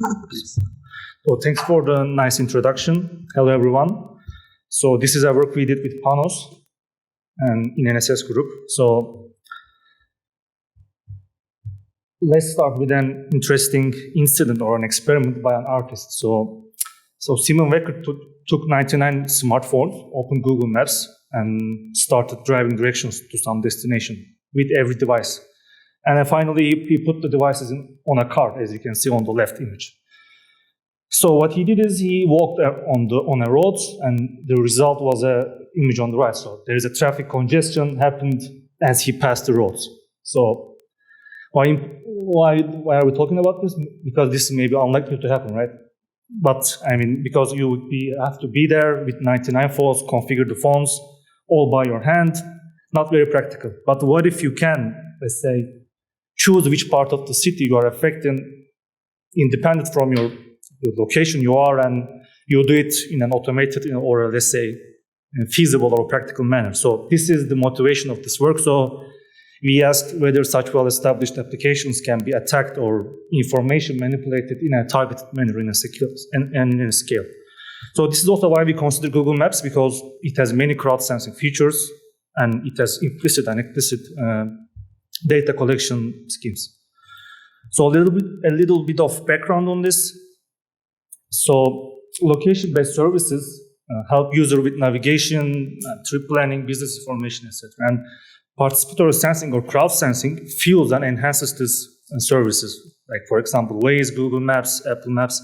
So thanks for the nice introduction. Hello, everyone. So this is a work we did with Panos and in NSS group. So let's start with an interesting incident or an experiment by an artist. So Simon Wecker took 99 smartphones, opened Google Maps, and started driving directions to some destination with every device. And then finally, he put the devices on a cart, as you can see on the left image. So what he did is he walked on a road, and the result was an image on the right. So there is a traffic congestion happened as he passed the roads. So why are we talking about this? Because this may be unlikely to happen, right? But I mean, because you would have to be there with 99 phones, configure the phones all by your hand, not very practical. But what if you can, let's say, choose which part of the city you are affecting, independent from the location you are, and you do it in an automated or, let's say, feasible or practical manner. So this is the motivation of this work. So we asked whether such well-established applications can be attacked or information manipulated in a targeted manner in a scale. So this is also why we consider Google Maps, because it has many crowd-sensing features, and it has implicit and explicit data collection schemes. So a little bit of background on this. So location-based services help user with navigation, trip planning, business information, etc. And participatory sensing or crowd sensing fuels and enhances these services. Like, for example, Waze, Google Maps, Apple Maps.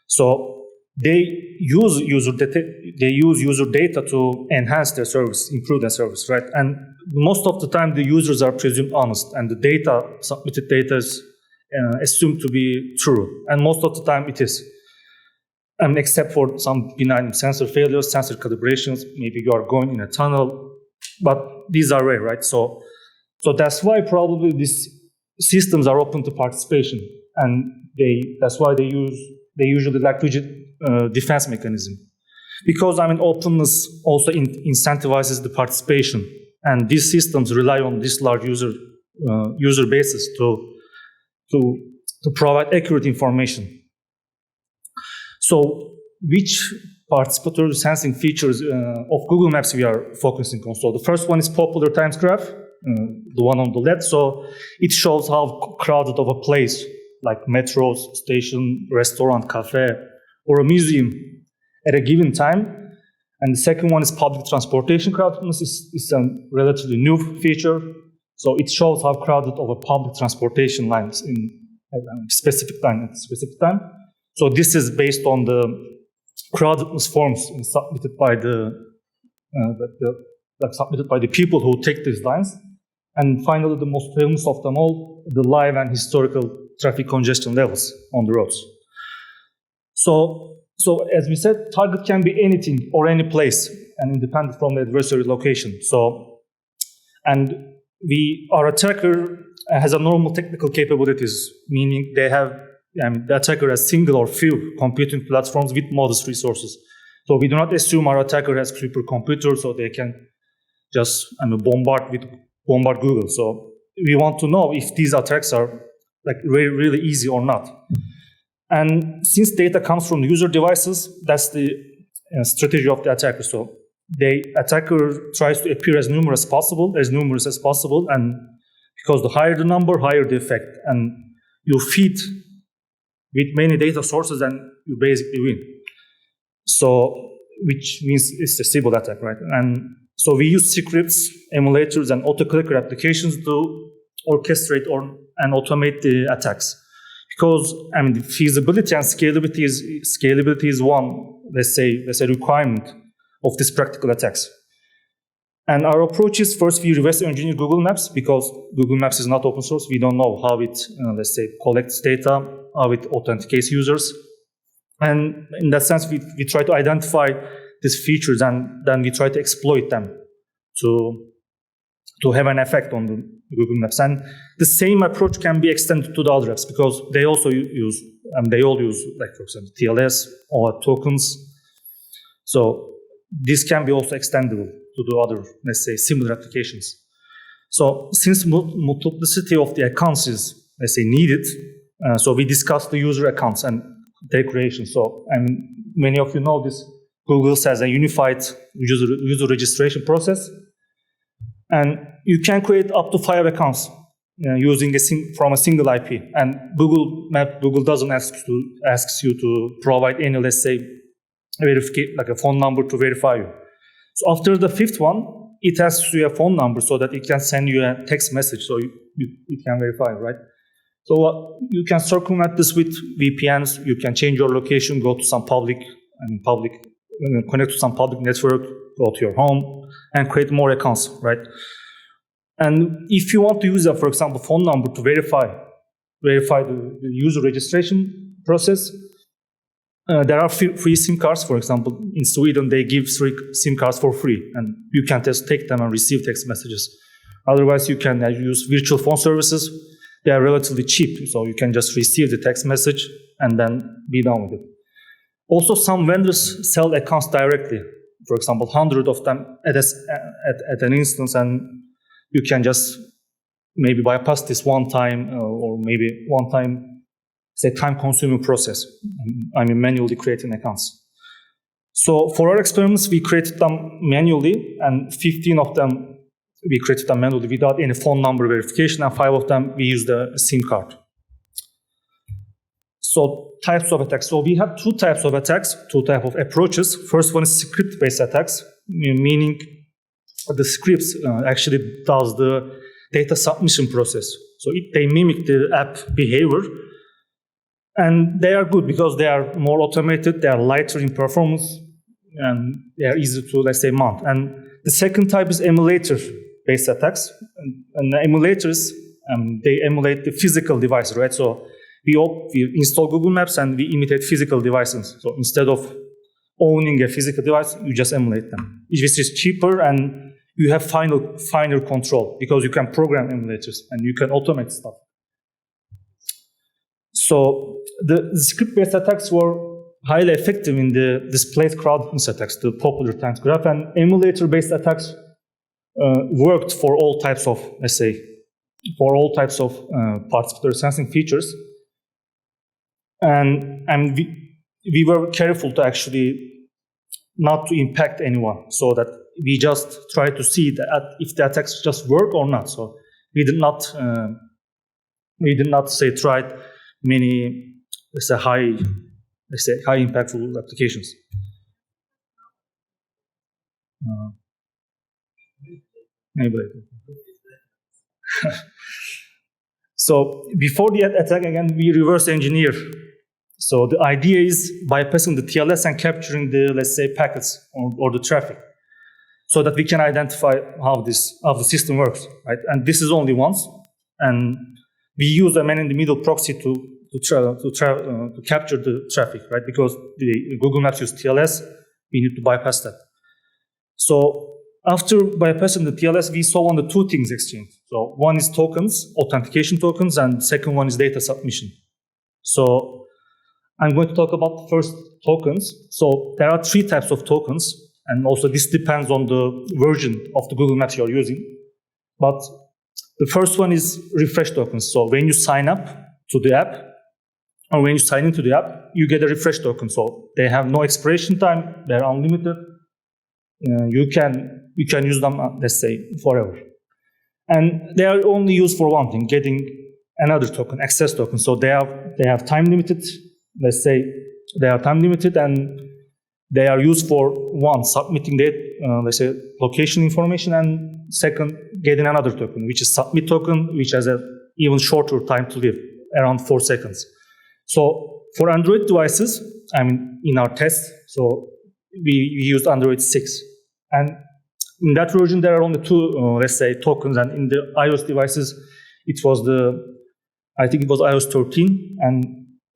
So they use user data to enhance their service, improve their service, right? And most of the time, the users are presumed honest, and the submitted data is assumed to be true. And most of the time, it is. Except for some benign sensor failures, sensor calibrations, maybe you are going in a tunnel, but these are rare, right? So that's why probably these systems are open to participation, and that's why they usually lack rigid defense mechanism, because openness also incentivizes the participation, and these systems rely on this large user bases to provide accurate information. So which participatory sensing features of Google Maps we are focusing on? So the first one is popular times graph, the one on the left. So it shows how crowded of a place, like metro, station, restaurant, cafe, or a museum at a given time. And the second one is public transportation crowdedness. It's a relatively new feature. So it shows how crowded of a public transportation line is in a specific time. So this is based on the crowdedness forms submitted by the people who take these lines. And finally, the most famous of them all, the live and historical traffic congestion levels on the roads. So as we said, target can be anything or any place and independent from the adversary location. And our attacker has a normal technical capabilities, meaning the attacker has single or few computing platforms with modest resources. So we do not assume our attacker has supercomputers, so they can just bombard Google. So we want to know if these attacks are really, really easy or not. And since data comes from user devices, that's the strategy of the attacker. So the attacker tries to appear as numerous as possible, and because the higher the number, higher the effect. And you feed with many data sources, and you basically win. So, which means it's a Sybil attack, right? And so we use scripts, emulators, and autoclicker applications to orchestrate and automate the attacks. Because the feasibility and scalability is one, let's say requirement of these practical attacks. And our approach is, first we reverse engineer Google Maps, because Google Maps is not open source. We don't know how it, collects data, how it authenticates users. And in that sense, we try to identify these features, and then we try to exploit them to have an effect on the Google Maps. And the same approach can be extended to the other apps, because they also use, they all use, for example, TLS or tokens. So this can be also extendable to the other, similar applications. So since multiplicity of the accounts is, needed, So we discussed the user accounts and their creation. So many of you know this. Google has a unified user registration process, and you can create up to 5 accounts using from a single IP. And Google doesn't asks you to provide any, let's say, like a phone number to verify you. So after the 5th one, it asks you a phone number so that it can send you a text message, so you can verify, right? So you can circumvent this with VPNs. You can change your location, go to some connect to some public network, go to your home, and create more accounts, right? And if you want to use for example, phone number to verify the user registration process, there are free SIM cards. For example, in Sweden, they give 3 SIM cards for free, and you can just take them and receive text messages. Otherwise, you can use virtual phone services. They are relatively cheap, so you can just receive the text message and then be done with it. Also, some vendors sell accounts directly. For example, 100 of them at an instance, and you can just maybe bypass this one time or maybe one time. It's a time-consuming process. Manually creating accounts. So for our experiments, we created them manually, and 15 of them we created them manually without any phone number verification, and 5 of them we used a SIM card. So types of attacks. So we have 2 types of attacks, 2 types of approaches. First one is script-based attacks, meaning the scripts actually does the data submission process. So they mimic the app behavior. And they are good because they are more automated, they are lighter in performance, and they are easy to, let's say, mount. And the second type is emulator-based attacks. And the emulators, they emulate the physical device, right? So we install Google Maps and we imitate physical devices. So instead of owning a physical device, you just emulate them, which is cheaper, and you have finer control because you can program emulators and you can automate stuff. So the script-based attacks were highly effective in the displayed crowdedness attacks, the popular times graph, and emulator-based attacks worked for all types of, let's say, participatory sensing features. And we were careful to actually not to impact anyone, so that we just try to see that if the attacks just work or not. So we did not say try many, high impactful applications. Maybe later. So before the attack, again, we reverse engineer. So the idea is bypassing the TLS and capturing the, let's say, packets or the traffic, so that we can identify how the system works, right? And this is only once, and we use a man-in-the-middle proxy to capture the traffic, right? Because the Google Maps use TLS, we need to bypass that. So after bypassing the TLS, we saw only 2 things exchanged. So one is tokens, authentication tokens, and second one is data submission. So I'm going to talk about first tokens. So there are 3 types of tokens, and also this depends on the version of the Google Maps you're using. But the first one is refresh tokens. So when you sign up to the app, or when you sign into the app, you get a refresh token. So they have no expiration time, they're unlimited. You can use them, let's say, forever. And they are only used for one thing, getting another token, access token. So they have time limited, let's say, they are time limited, and they are used for one, submitting the, let's say, location information, and second, getting another token, which is submit token, which has an even shorter time to live, around 4 seconds. So for Android devices, in our test, so we used Android 6. And in that version, there are only 2, let's say, tokens. And in the iOS devices, I think it was iOS 13, and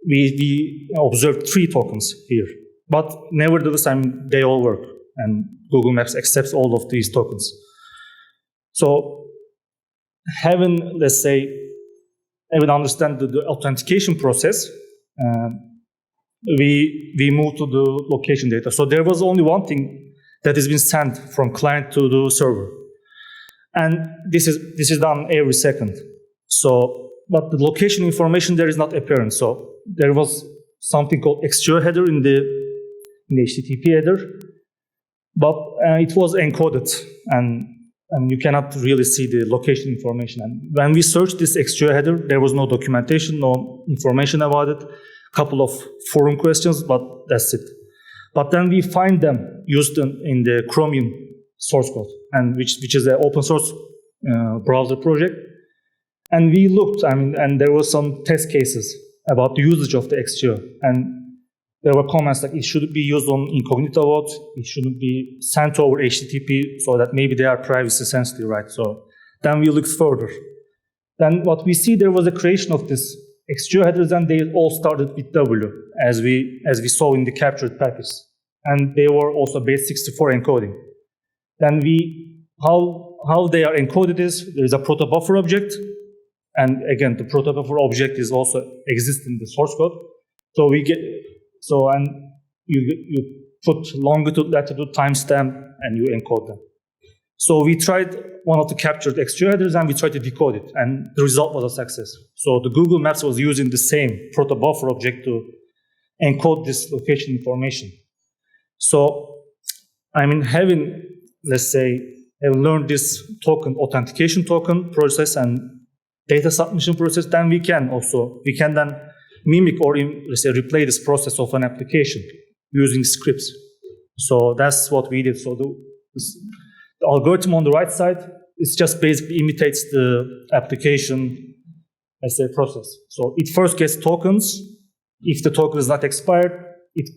we observed 3 tokens here. But nevertheless, they all work, and Google Maps accepts all of these tokens. So having understand the authentication process, we move to the location data. So there was only one thing that has been sent from client to the server, and this is done every second. So but the location information there is not apparent. So there was something called exterior header in the HTTP header, but it was encoded, and you cannot really see the location information. And when we searched this exterior header, there was no documentation, no information about it. Couple of forum questions, but that's it. But then we find them used in the Chromium source code, and which is an open source browser project. And we looked, and there were some test cases about the usage of the exterior, and there were comments like it should be used on incognito mode, it shouldn't be sent over HTTP, so that maybe they are privacy sensitive, right? So then we looked further. Then what we see, there was a creation of this exterior headers, and they all started with W, as we saw in the captured package, and they were also base 64 encoding. Then how they are encoded is there is a protobuffer object, and again the protobuffer object is also exists in the source code. So you put longitude, latitude, timestamp, and you encode them. So we tried one of the captured exterior headers, and we tried to decode it, and the result was a success. So the Google Maps was using the same protobuffer object to encode this location information. So, having learned this token, authentication token process and data submission process, then we can then mimic or replay this process of an application using scripts. So that's what we did. So the algorithm on the right side, it just basically imitates the application process. So it first gets tokens. If the token is not expired, it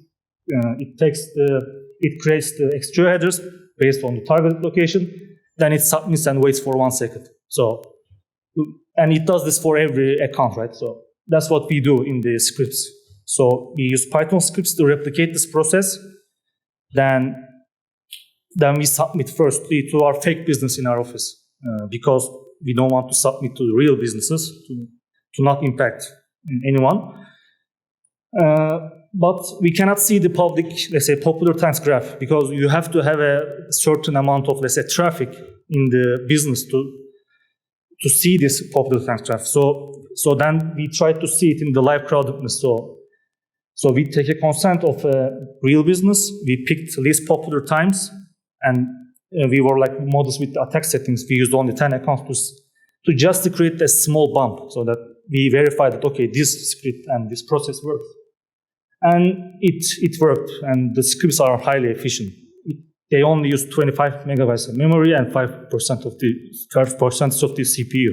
creates the exterior headers based on the targeted location. Then it submits and waits for 1 second. So, and it does this for every account, right? So that's what we do in the scripts. So we use Python scripts to replicate this process. Then we submit first to our fake business in our office because we don't want to submit to the real businesses to not impact anyone. But we cannot see the public, popular times graph, because you have to have a certain amount of, traffic in the business to see this popular times graph. So then we try to see it in the live crowdedness. So we take a consent of a real business. We picked least popular times, and we were modest with the attack settings. We used only 10 accounts to just create a small bump, so that we verify that, okay, this script and this process works. And it worked, and the scripts are highly efficient. They only use 25 megabytes of memory and 12% of the CPU.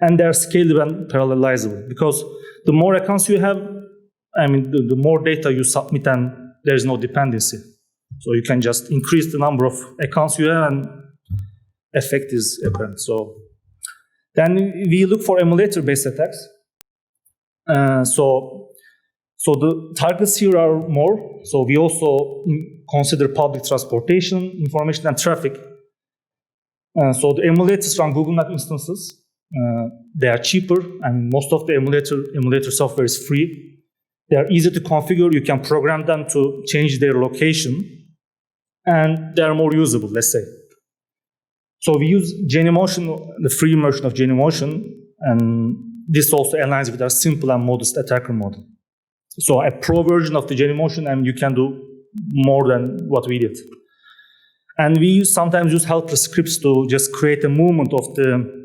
And they're scalable and parallelizable, because the more accounts you have, the more data you submit, and there's no dependency. So you can just increase the number of accounts you have, and effect is apparent. So then we look for emulator-based attacks. So the targets here are more. So we also consider public transportation, information, and traffic. So the emulators run Google Maps instances. They are cheaper, and most of the emulator software is free. They are easy to configure. You can program them to change their location, and they are more usable, let's say. So we use Genymotion, the free version of Genymotion, and this also aligns with our simple and modest attacker model. So a pro version of the Genymotion, and you can do more than what we did. And we sometimes use helpless scripts to just create a movement of the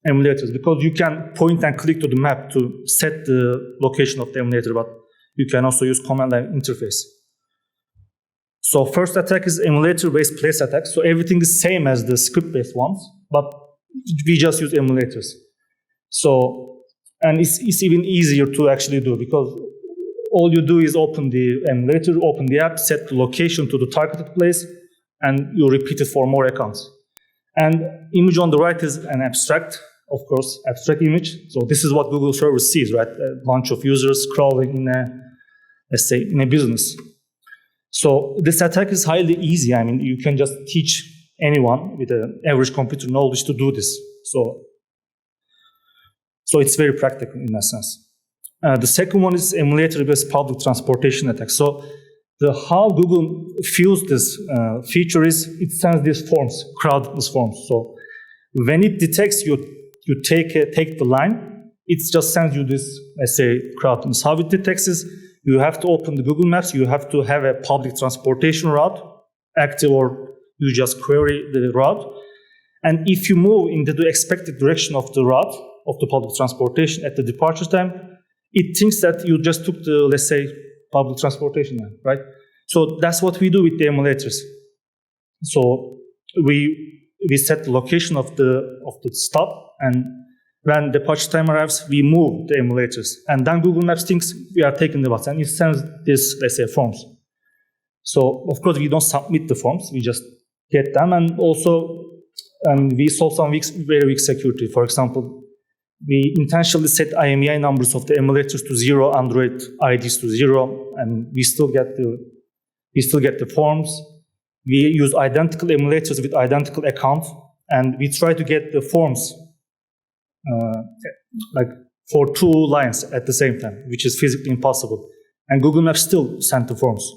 emulators, because you can point and click to the map to set the location of the emulator, but you can also use command line interface. So first attack is emulator-based place attack. So everything is same as the script-based ones, but we just use emulators. So, and it's even easier to actually do, because all you do is open the emulator, open the app, set the location to the targeted place, and you repeat it for more accounts. And image on the right is an abstract, of course, abstract image. So this is what Google server sees, right? A bunch of users crawling in in a business. So this attack is highly easy. You can just teach anyone with an average computer knowledge to do this. So it's very practical in that sense. The second one is emulator-based public transportation attack. So how Google fuels this feature is it sends these forms, crowdedness forms. So when it detects you take the line, it just sends you this, let's say, crowdedness. How it detects is you have to open the Google Maps, you have to have a public transportation route active, or you just query the route. And if you move into the expected direction of the route of the public transportation at the departure time, it thinks that you just took the, let's say, public transportation line, right? So that's what we do with the emulators. So we set the location of the stop, and when the departure time arrives, we move the emulators. And then Google Maps thinks we are taking the bus, and it sends this, let's say, forms. So, of course, we don't submit the forms, we just get them. And also, we solve some very weak security. For example, we intentionally set IMEI numbers of the emulators to 0, Android IDs to 0, and we still get the forms. We use identical emulators with identical accounts, and we try to get the forms like for 2 lines at the same time, which is physically impossible. And Google Maps still sent the forms.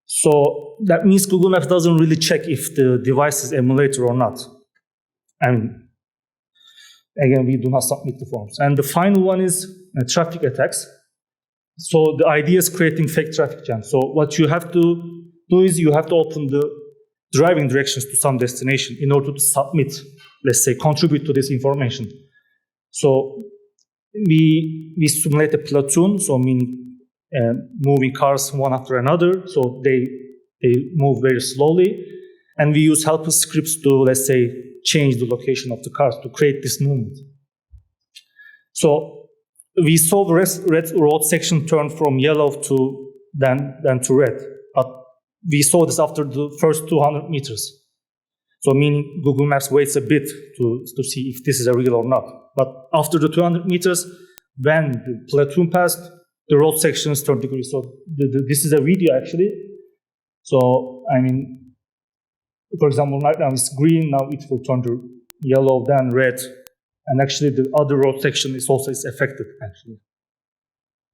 So that means Google Maps doesn't really check if the device is emulator or not. And again, we do not submit the forms. And the final one is traffic attacks. So the idea is creating fake traffic jams. So what you have to do is you have to open the driving directions to some destination in order to submit, let's say, contribute to this information. So we simulate a platoon, so meaning moving cars one after another, so they move very slowly, and we use helper scripts to, let's say, change the location of the cars to create this movement. So we saw the red road section turn from yellow to then to red, but we saw this after the first 200 meters. So meaning Google Maps waits a bit to see if this is a real or not. But after the 200 meters, when the platoon passed, the road sections turned green. So this is a video actually. So for example, right now it's green, now it will turn to yellow, then red. And actually the other road section is also affected actually.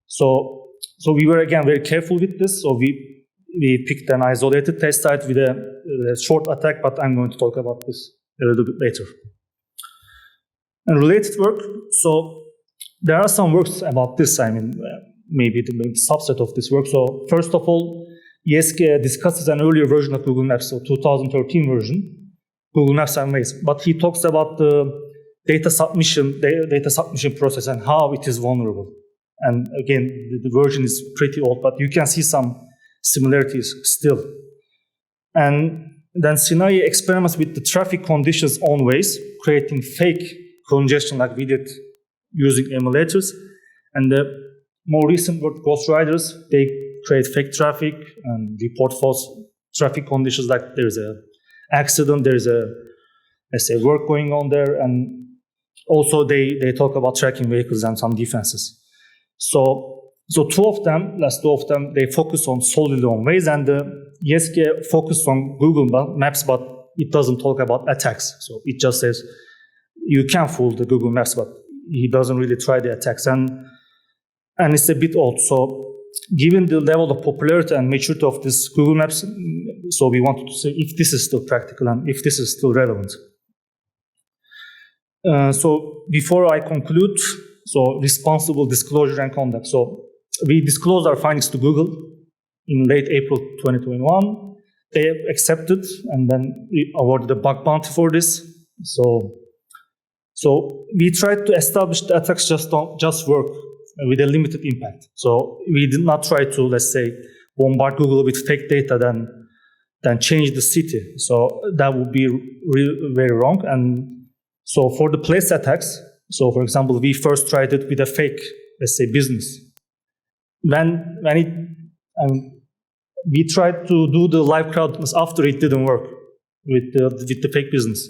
So we were again very careful with this. So we picked an isolated test site with a short attack, but I'm going to talk about this a little bit later. And related work, so there are some works about this, maybe the subset of this work. So first of all, ESK discusses an earlier version of Google Maps, so 2013 version, Google Maps and Waze. But he talks about the data submission process and how it is vulnerable. And again, the version is pretty old, but you can see some similarities still. And then Sinai experiments with the traffic conditions on Waze, creating fake congestion like we did using emulators. And the more recent work, Ghost Riders, they create fake traffic and report false traffic conditions like there's an accident, there's a, let's say, work going on there. And also they talk about tracking vehicles and some defenses. So two of them, they focus on solely on Waze, and the ESK focus on Google Maps, but it doesn't talk about attacks. So it just says you can fool the Google Maps, but he doesn't really try the attacks. And it's a bit old. So given the level of popularity and maturity of this Google Maps, so we wanted to say if this is still practical and if this is still relevant. So before I conclude, so responsible disclosure and conduct. So we disclosed our findings to Google in late April 2021. They accepted, and then we awarded a bug bounty for this. So we tried to establish the attacks just work with a limited impact. So we did not try to, let's say, bombard Google with fake data, then change the city. So that would be very wrong. And so for the place attacks, so for example, we first tried it with a fake, let's say, business. We tried to do the live crowdedness after it didn't work with the fake business.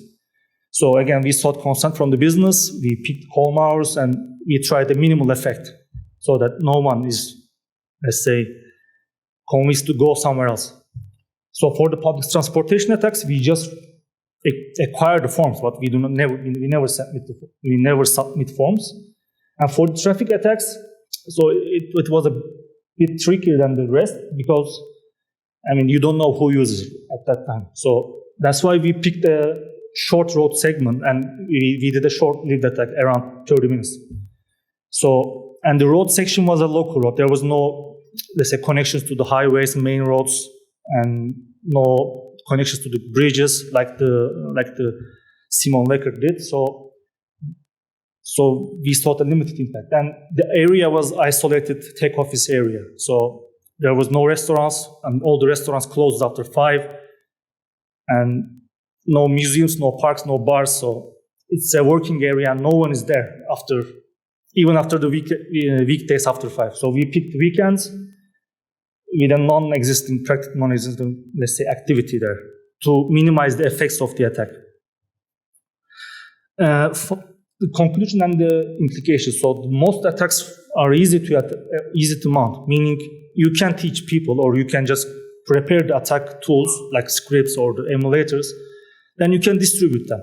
So again, we sought consent from the business, we picked home hours, and we tried a minimal effect so that no one is, let's say, convinced to go somewhere else. So for the public transportation attacks, we just acquire the forms, but we never submit forms. And for the traffic attacks, so it was a bit trickier than the rest because, you don't know who uses it at that time. So that's why we picked a short road segment, and we did a short-lived attack around 30 minutes. So, and the road section was a local road. There was no, let's say, connections to the highways, main roads, and no connections to the bridges like the Sybil-Based did. So we saw a limited impact. And the area was isolated tech office area. So there was no restaurants, and all the restaurants closed after 5. And no museums, no parks, no bars. So it's a working area, and no one is there even after the weekdays after 5. So we picked weekends with a non-existent, let's say, activity there to minimize the effects of the attack. For the conclusion and the implications. So most attacks are easy to mount, meaning you can teach people, or you can just prepare the attack tools like scripts or the emulators. Then you can distribute them.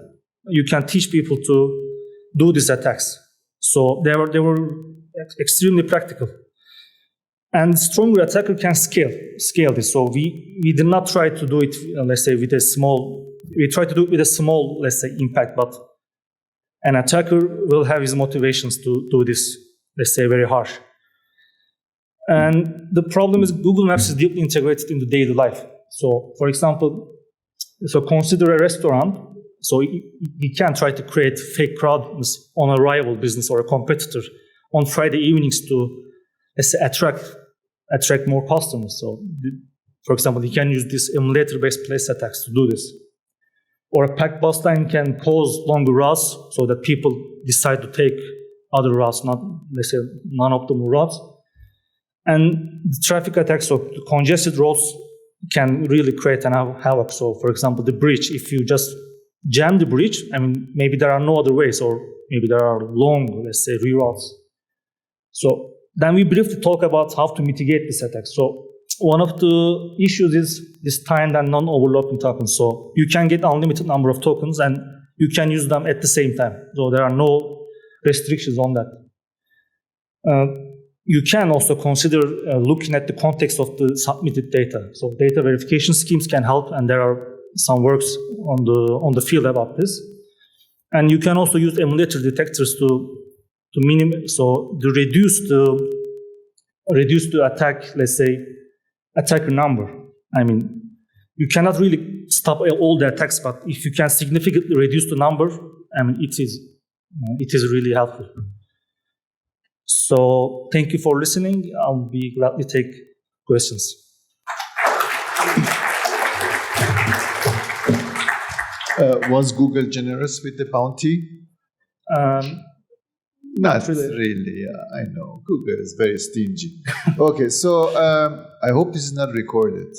You can teach people to do these attacks. So they were extremely practical. And stronger attacker can scale this. So we did not try to do it, let's say, with a small. We tried to do it with a small, let's say, impact. But an attacker will have his motivations to do this, let's say, very harsh. And the problem is Google Maps is deeply integrated into daily life. So, for example, consider a restaurant. So you can try to create fake crowdedness on a rival business or a competitor on Friday evenings to, let's say, attract more customers. So, for example, you can use this emulator-based place attacks to do this. Or a packed bus line can cause longer routes so that people decide to take other routes, not, let's say, non-optimal routes. And the traffic attacks, so the congested roads can really create an havoc. So, for example, the bridge, if you just jam the bridge, I mean, maybe there are no other ways, or maybe there are long, let's say, reroutes. So then we briefly talk about how to mitigate this attack. So one of the issues is this timed and non-overlapping tokens. So you can get unlimited number of tokens, and you can use them at the same time. So there are no restrictions on that. You can also consider looking at the context of the submitted data. So data verification schemes can help, and there are some works on the field about this. And you can also use emulator detectors to reduce the attack, let's say, attacker number. I mean, you cannot really stop all the attacks, but if you can significantly reduce the number, I mean, it is really helpful. So thank you for listening. I'll be glad to take questions. Was Google generous with the bounty? Not really. I know. Google is very stingy. Okay, so I hope this is not recorded.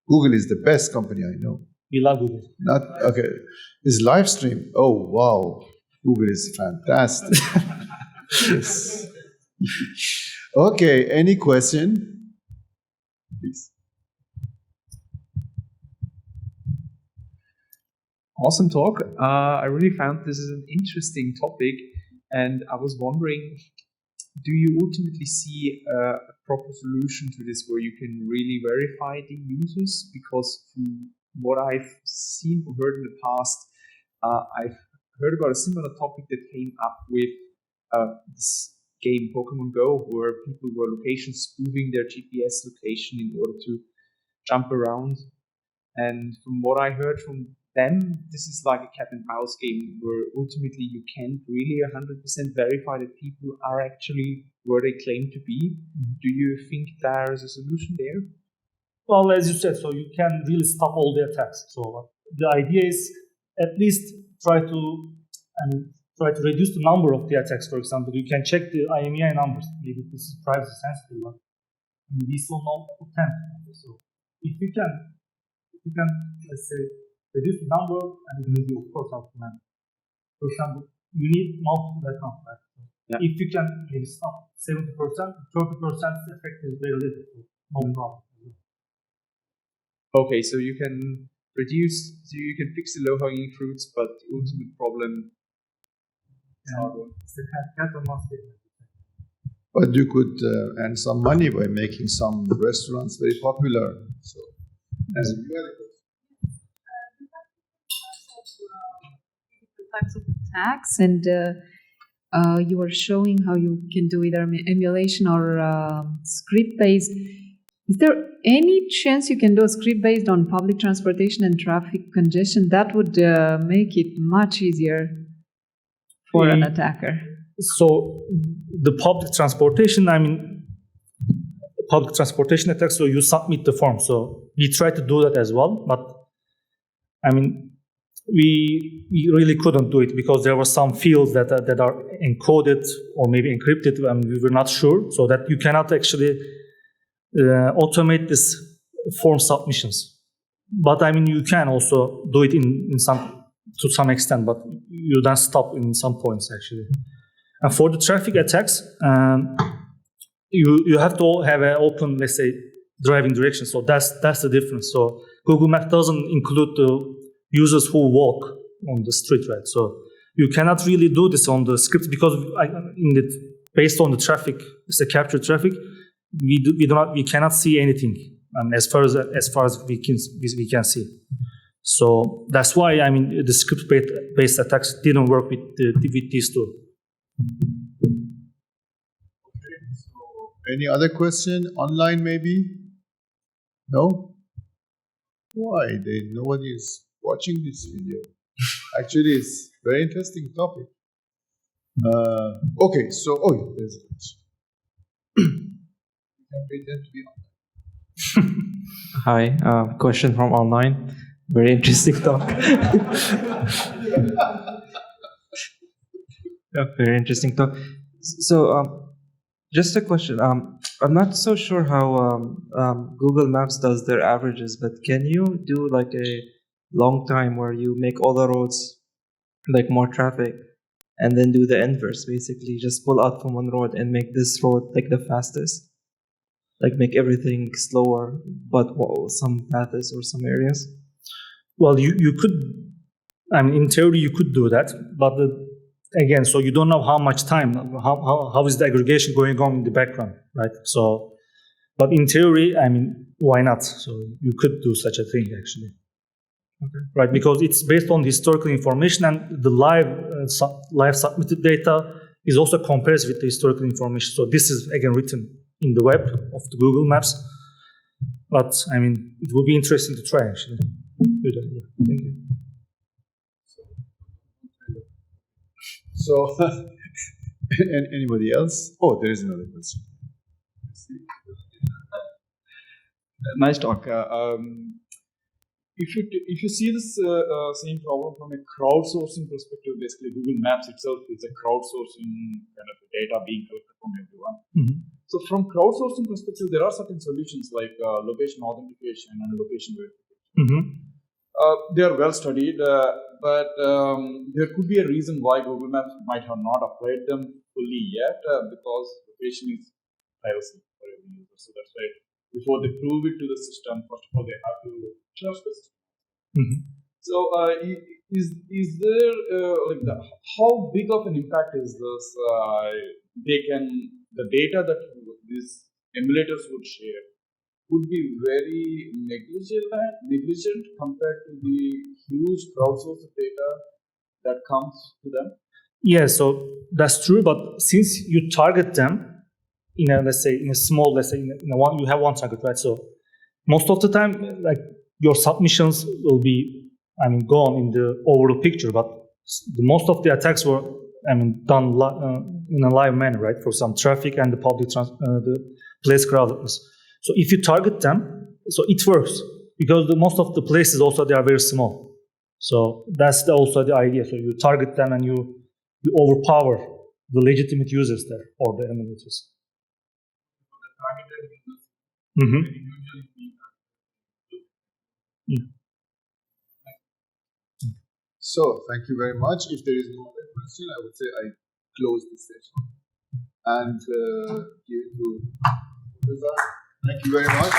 Google is the best company I know. We love Google. Not okay. This live stream. Oh wow, Google is fantastic. Yes. Okay. Any question? Please. Awesome talk. I really found this is an interesting topic, and I was wondering, do you ultimately see a proper solution to this where you can really verify the users? Because from what I've seen or heard in the past, I've heard about a similar topic that came up with this game Pokemon Go, where people were location spoofing their GPS location in order to jump around. And from what I heard from them, this is like a cat and mouse game where ultimately you can't really 100% verify that people are actually where they claim to be. Do you think there is a solution there? Well, as you said, so you can really stop all the attacks. So the idea is at least try to reduce the number of the attacks. For example, you can check the IMEI numbers. Maybe this is privacy sensitive one. We saw no attempt. So if you can, let's say, reduce the number, and it will be, of course, automatic. For example, you need multiple accounts, right? So yeah. If you can maybe stop 70%, 30% effect is very little. So no problem. Okay, so you can fix the low-hanging fruits, but the ultimate problem is hard one. It's the cat or mouse game. But you could earn some money by making some restaurants very popular. So, types of attacks, and you were showing how you can do either emulation or script-based. Is there any chance you can do a script based on public transportation and traffic congestion? That would make it much easier for an attacker. So the public transportation, public transportation attacks, so you submit the form. So we try to do that as well, but we really couldn't do it because there were some fields that are encoded or maybe encrypted, and we were not sure, so that you cannot actually automate this form submissions. But you can also do it to some extent, but you don't stop in some points actually. And for the traffic attacks, you have to have an open, let's say, driving direction. So that's the difference. So Google Maps doesn't include the users who walk on the street, right? So you cannot really do this on the script because based on the traffic, it's the captured traffic. We cannot see anything as far as we can see. So that's why the script-based attacks didn't work with these two. Any other question online maybe? No? Why? Nobody is watching this video. Actually, it's a very interesting topic. Okay, so, there's a question. You can pretend to be online. Hi, question from online. Very interesting talk. Very interesting talk. So, just a question. I'm not so sure how Google Maps does their averages, but can you do like a long time where you make all the roads like more traffic, and then do the inverse, basically just pull out from one road and make this road like the fastest, like make everything slower, but some paths or some areas? Well, you could, in theory you could do that, but again, so you don't know how much time, how is the aggregation going on in the background, right? So, but in theory, why not? So you could do such a thing actually. Okay. Right, because it's based on historical information, and the live submitted data is also compares with the historical information. So this is again written in the web of the Google Maps, but it would be interesting to try actually. Do that. Yeah. Thank you. So, anybody else? Oh, there is another question. Nice talk. If you see this same problem from a crowdsourcing perspective, basically Google Maps itself is a crowdsourcing kind of data being collected from everyone. Mm-hmm. So from crowdsourcing perspective, there are certain solutions like location authentication and location verification. Mm-hmm. They are well studied, but there could be a reason why Google Maps might have not applied them fully yet, because location is privacy for every user. So that's right. Before they prove it to the system, first of all, they have to trust the system. Mm-hmm. So, is there how big of an impact is this? The data that these emulators would share would be very negligent compared to the huge crowdsourced data that comes to them. Yeah, so that's true. But since you target them in a small, you have one target, right? So most of the time, like your submissions will be, gone in the overall picture. But most of the attacks were, done in a live manner, right? For some traffic and the public the place crowdedness. So if you target them, so it works because most of the places also they are very small. So that's also the idea. So you target them and you overpower the legitimate users there or the emulators. Mm-hmm. Yeah. So, thank you very much. If there is no other question, I would say I close this session and give it to Reza. Thank you very much.